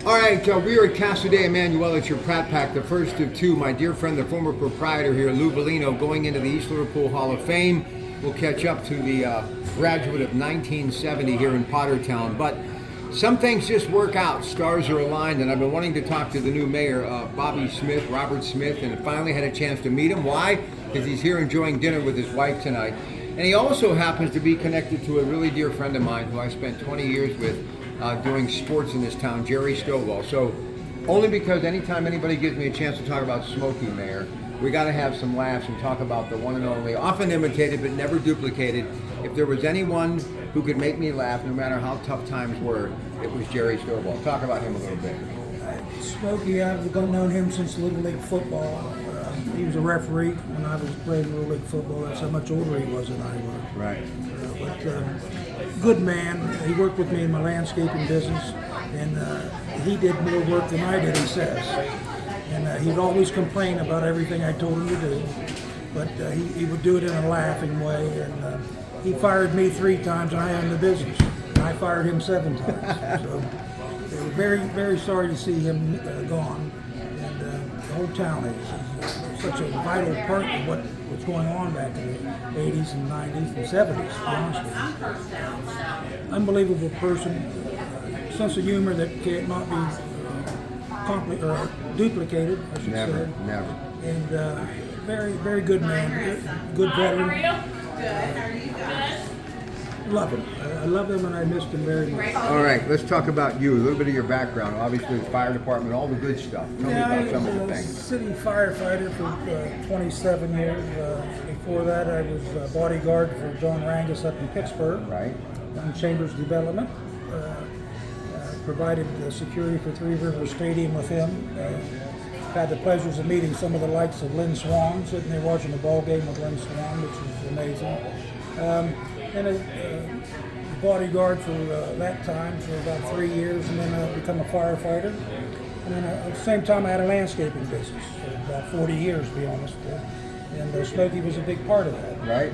All right, we are at Casa de Emanuel at your Pratt Pack, the first of two. My dear friend, the former proprietor here, Lou Bellino, going into the East Liverpool Hall of Fame. We'll catch up to the graduate of 1970 here in Pottertown. But some things just work out. Stars are aligned, and I've been wanting to talk to the new mayor, Robert Smith, and finally had a chance to meet him. Why? Because he's here enjoying dinner with his wife tonight. And he also happens to be connected to a really dear friend of mine who I spent 20 years with doing sports in this town, Jerry Stovall. So only because anytime anybody gives me a chance to talk about Smokey, Mayor, we got to have some laughs and talk about the one and only, often imitated but never duplicated. If there was anyone who could make me laugh, no matter how tough times were, it was Jerry Stovall. Talk about him a little bit. Smokey, I've known him since Little League football. He was a referee when I was playing Little League football. That's how much older he was than I was. Right. But good man. He worked with me in my landscaping business, and he did more work than I did, he says. And he'd always complain about everything I told him to do, but he would do it in a laughing way. And he fired me 3 times, and I owned the business. And I fired him 7 times. So they were very, very sorry to see him gone. And the whole town is such a vital part of what was going on back in the 80s and 90s and 70s, to be honest with you. Unbelievable person, sense of humor that cannot be duplicated, I should say. Never. And very, very good man, good veteran. Love him. I love him, and I missed him very much. All right, let's talk about you. A little bit of your background. Obviously, the fire department, all the good stuff. Tell me about some of the I was a things. city firefighter for 27 years. Before that, I was a bodyguard for John Rangus up in Pittsburgh. Right. On Chambers Development. Provided security for Three Rivers Stadium with him. Had the pleasures of meeting some of the likes of Lynn Swan, sitting there watching a ball game with Lynn Swan, which was amazing. And a bodyguard for that time for about 3 years, and then become a firefighter. And then at the same time, I had a landscaping business for about 40 years, to be honest. And Smokey was a big part of that. Right.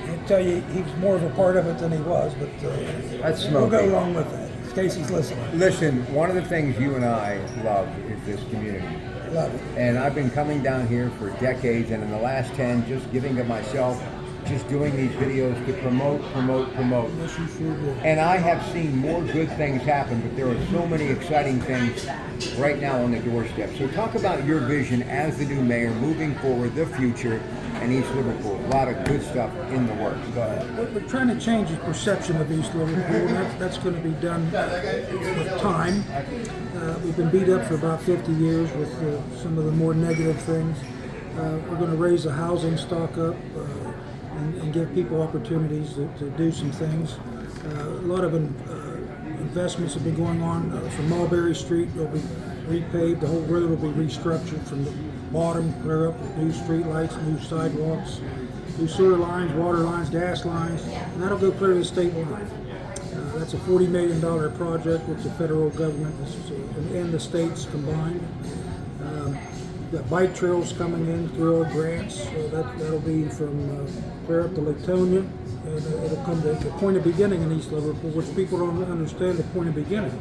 I'll tell you, he was more of a part of it than he was, but That's we'll Smokey. go along with that. In case he's listening. Listen, one of the things you and I love is this community. Love it. And I've been coming down here for decades, and in the last 10, just giving of myself, just doing these videos to promote. Yes, you sure do. And I have seen more good things happen, but there are so many exciting things right now on the doorstep. So talk about your vision as the new mayor, moving forward, the future, and East Liverpool. A lot of good stuff in the works. Go ahead. We're trying to change the perception of East Liverpool, and that's going to be done with time. We've been beat up for about 50 years with some of the more negative things. We're going to raise the housing stock up and give people opportunities to do some things. A lot of investments have been going on from Mulberry Street. Will be repaved. The whole road will be restructured from the bottom clear up with new street lights, new sidewalks, new sewer lines, water lines, gas lines, and that'll go clear to the state line. That's a $40 million project with the federal government and the states combined. Got bike trails coming in through all grants. That'll be from clear up to Latonia, and it'll come to the point of beginning in East Liverpool, which people don't understand the point of beginning.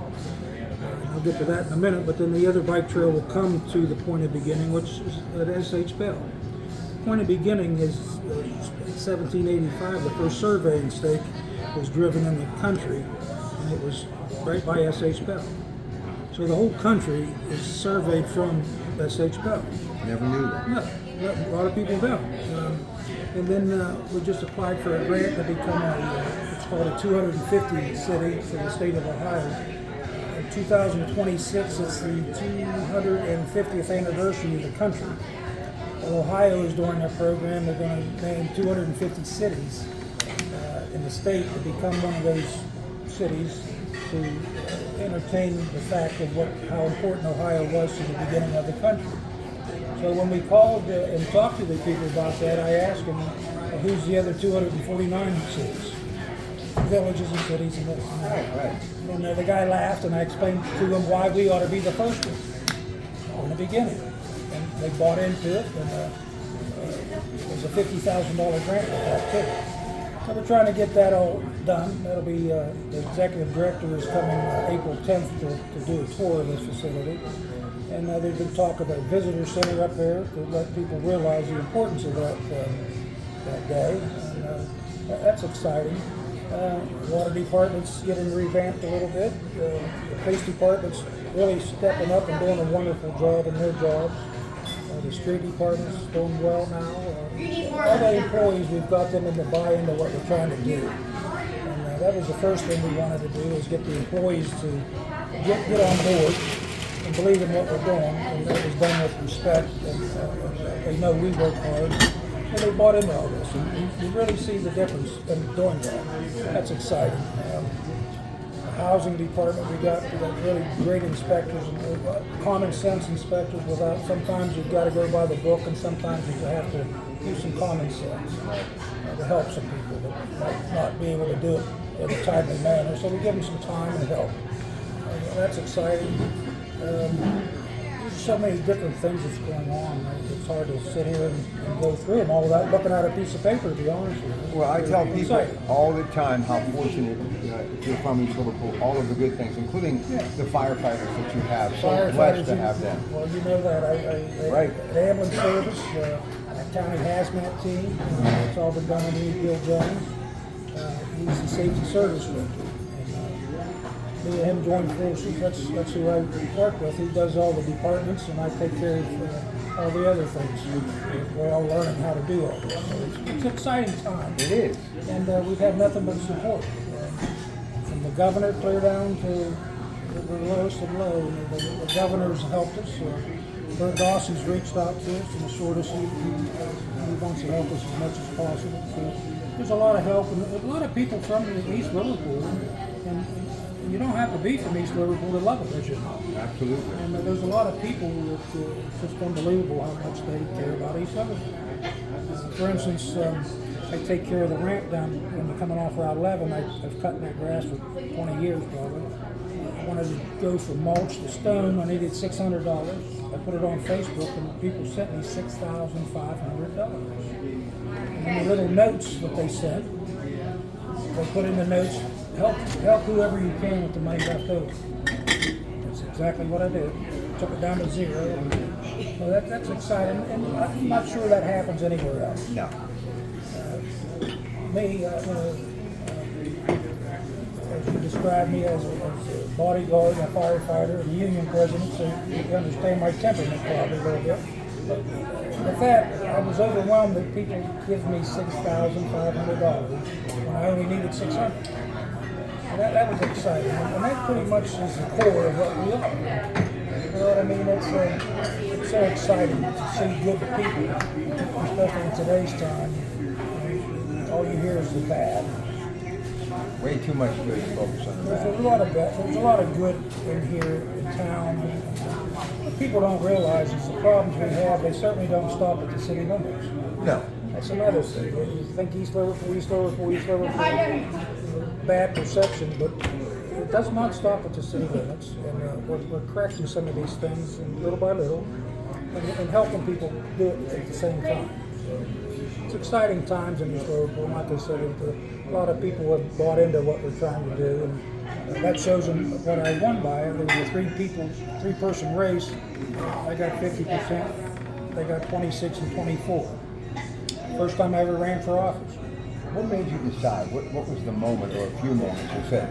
I'll get to that in a minute, but then the other bike trail will come to the point of beginning, which is at S.H. Bell. Point of beginning is 1785. The first surveying stake was driven in the country, and it was right by S.H. Bell. So the whole country is surveyed from S.H. Bell. Never knew that. No, a lot of people don't. And then we just applied for a grant to become it's called a 250 city for the state of Ohio. In 2026, it's the 250th anniversary of the country. Ohio is doing a program. They're going to name 250 cities in the state to become one of those cities to entertain the fact of how important Ohio was to the beginning of the country. So when we called and talked to the people about that, I asked them, who's the other 249 cities? Villages and cities and this and that. Right. And the guy laughed, and I explained to him why we ought to be the first one in the beginning. And they bought into it, and it was a $50,000 grant with that too. So we're trying to get that all done. That'll be, the executive director is coming April 10th to do a tour of this facility. And there's been talk of a visitor center up there to let people realize the importance of that day. And, that's exciting. The water department's getting revamped a little bit. The police department's really stepping up and doing a wonderful job in their jobs. The street department's doing well now. All the employees, we've got them in to buy into what we're trying to do. And that was the first thing we wanted to do, is get the employees to get on board and believe in what we're doing. And that was done with respect, and they know we work hard. And they bought into all this. And you really see the difference in doing that. That's exciting. The housing department, we got really great inspectors, and common sense inspectors. Without, sometimes you've got to go by the book, and sometimes you have to use some common sense to help some people that might not be able to do it in a timely manner. So we give them some time and help. That's exciting. There's so many different things that's going on. It's hard to sit here and go through them all without looking at a piece of paper, to be honest with you. Well, I tell people all the time how fortunate, if you're from East Liverpool, all of the good things, including the firefighters that you have. So blessed to have them. Well, you know that. Right. The ambulance service, a county hazmat team, it's all been done underneath Bill Jones. He's the safety service director. Me and him joined forces. That's who I work with. He does all the departments, and I take care of all the other things. We're all learning how to do all this. So it's an exciting time. It is. And we've had nothing but support. From the governor clear down to the lowest of low. The governor's helped us. Bert Dawson's reached out to us and assured us he wants to help us as much as possible. So there's a lot of help, and a lot of people from East Liverpool. And you don't have to be from East Liverpool to love it, as you know. Absolutely. And there's a lot of people that it's just unbelievable how much they care about East Liverpool. For instance, I take care of the ramp down when you're coming off Route 11. I've cut that grass for 20 years probably. I wanted to go from mulch to stone. I needed $600. I put it on Facebook, and people sent me $6,500. And the little notes that they sent, they put in the notes, help whoever you can with the money left over. That's exactly what I did. Took it down to zero. Well, that's exciting, and I'm not sure that happens anywhere else. No. As you described me as a bodyguard, a firefighter, and a union president, so you understand my temperament probably a little bit. But with that, I was overwhelmed that people give me $6,500 when I only needed $600. That was exciting, and that pretty much is the core of what we are. You know what I mean? It's so exciting to see good people, especially in today's time. All you hear is the bad. Way too much good to focus on that. There's a lot of bad. There's a lot of good in here in town. What people don't realize is the problems we have, they certainly don't stop at the city limits. No. That's another thing. You think East Liverpool, bad perception, but it does not stop at the city limits. And we're correcting some of these things little by little and helping people do it at the same time. So it's exciting times in East Liverpool. Like I said, a lot of people have bought into what we're trying to do, and that shows them what I won by. There was a three-person race. I got 50%. They got 26 and 24. First time I ever ran for office. What made you decide? What was the moment or a few moments you said,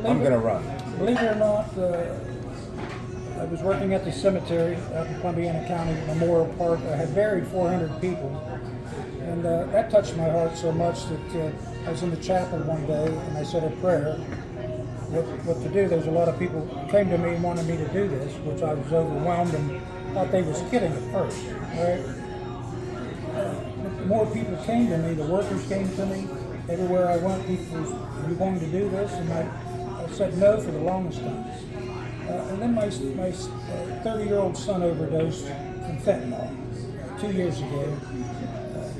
I'm going to run? Believe it or not, I was working at the cemetery out in Columbiana County Memorial Park. I had buried 400 people, and that touched my heart so much that I was in the chapel one day and I said a prayer. What to do? There's a lot of people who came to me and wanted me to do this, which I was overwhelmed and thought they was kidding at first. Right? The more people came to me, the workers came to me. Everywhere I went, people was, "Are you going to do this?" And I said no for the longest time. And then my 30-year-old son overdosed from fentanyl 2 years ago.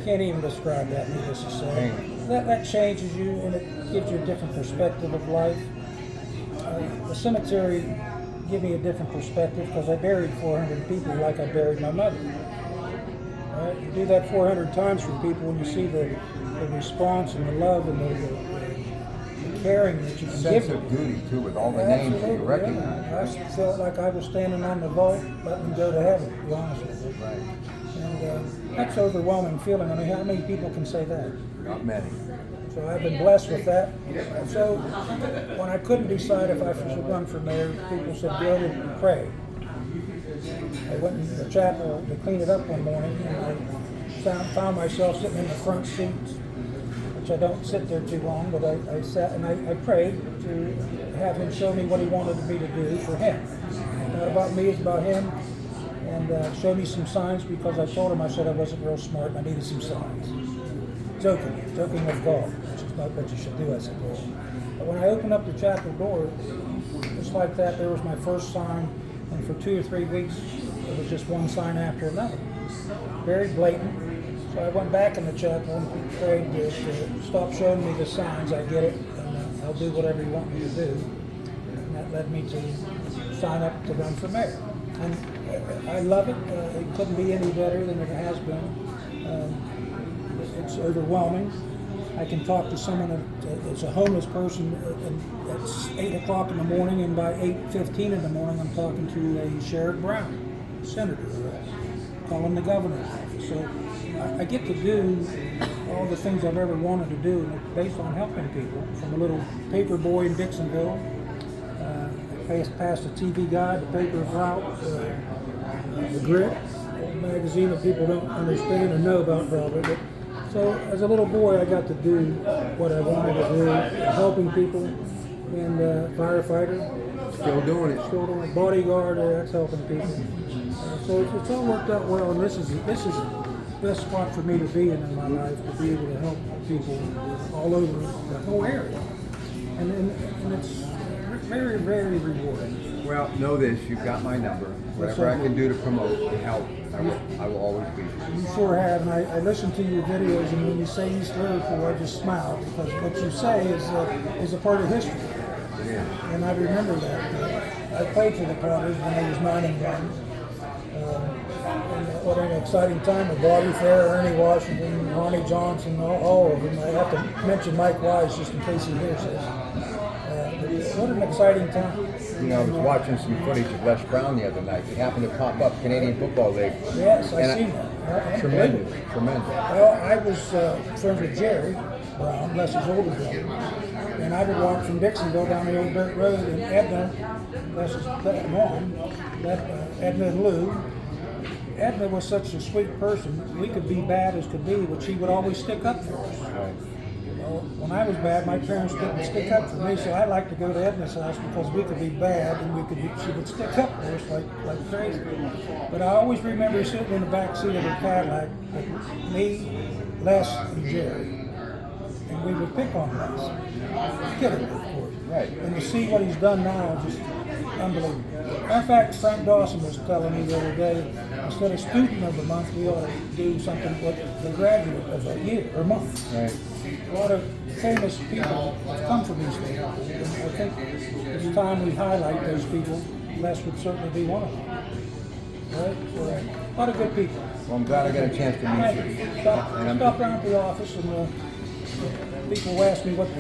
Can't even describe that, needless to say. That changes you, and it gives you a different perspective of life. The cemetery gave me a different perspective because I buried 400 people like I buried my mother. You do that 400 times for people, and you see the the response and the love and the caring that you can Sense give of them. duty too, with all the names that you Absolutely, recognize. yeah. I felt like I was standing on the vault, letting them go to heaven, to be honest with you. Right. And that's an overwhelming feeling. I mean, how many people can say that? Not many. So I've been blessed with that. So when I couldn't decide if I should run for mayor, people said, go and pray. I went in the chapel to clean it up one morning, and I found myself sitting in the front seat, which I don't sit there too long, but I sat and I prayed to have him show me what he wanted me to do for him. Not about me, it's about him. And show me some signs, because I told him, I said I wasn't real smart and I needed some signs. Joking with God, which is not what you should do, I suppose. But when I opened up the chapel door, just like that, there was my first sign, and for 2 or 3 weeks, it was just one sign after another. Very blatant. So I went back in the chapel and prayed to stop showing me the signs. I get it, and I'll do whatever you want me to do. And that led me to sign up to run for mayor. And I love it. It couldn't be any better than it has been. It's overwhelming. I can talk to someone that's a homeless person at 8 o'clock in the morning, and by 8:15 in the morning, I'm talking to a Sherrod Brown, senator, calling the governor's office. So I get to do all the things I've ever wanted to do, and it's based on helping people. From a little paper boy in Dixonville, I passed a TV guide, the paper route, the Grit, a magazine that people don't understand or know about probably. But so as a little boy, I got to do what I wanted to do, helping people, and firefighter. Still doing it. Still doing it. Bodyguard, that's helping people. So it's all worked out well, and this is the best spot for me to be in my life, to be able to help people all over the whole area. And it's very, very rewarding. Well, know this, you've got my number. Whatever I can do to promote and help, I will always be here. You sure have, and I listen to your videos, and when you say East Liverpool, I just smile, because what you say is a part of history. Yeah. And I remember that. I played for the Pratte when I was 9 and 1. And what an exciting time with Bobby Fair, Ernie Washington, Ronnie Johnson, all of them. I have to mention Mike Wise just in case he hears this. What an exciting time. You know, I was watching some footage of Les Brown the other night. It happened to pop up, Canadian Football League. Yes, I seen that. Tremendous, tremendous. Well, I was friends with Jerry Brown, Les's older brother, and I would walk from Dixonville down the old dirt road, and Edna, Les's mom, Edna and Lou. Edna was such a sweet person. We could be bad as could be, but she would always stick up for us. Right. Well, when I was bad, my parents didn't stick up for me, so I liked to go to Edna's house because we could be bad, and she would stick up for us like crazy. But I always remember sitting in the back seat of her Cadillac with me, Les, and Jerry, and we would pick on Les. Kidding, of course. Right. And to see what he's done now is just unbelievable. Matter of fact, Frank Dawson was telling me the other day, instead of student of the month, we ought to do something with the graduate of the year or month. Right. A lot of famous people have come from these things. And I think it's time we highlight those people. Les would certainly be one of them. Right? So, a lot of good people. Well, I'm glad I got a chance to meet you. Stop down at the office, and people ask me what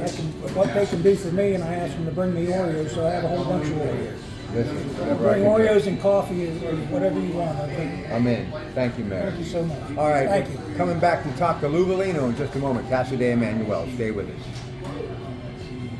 they can do for me, and I ask them to bring me Oreos, so I have a whole bunch of Oreos. Listen, whatever I Bring can Oreos do. and coffee or whatever you want. I'm in. Thank you, Mayor. Thank you so much. All right, Thank you. coming back to talk to Lou Valino in just a moment. Cassidy Emanuel, stay with us.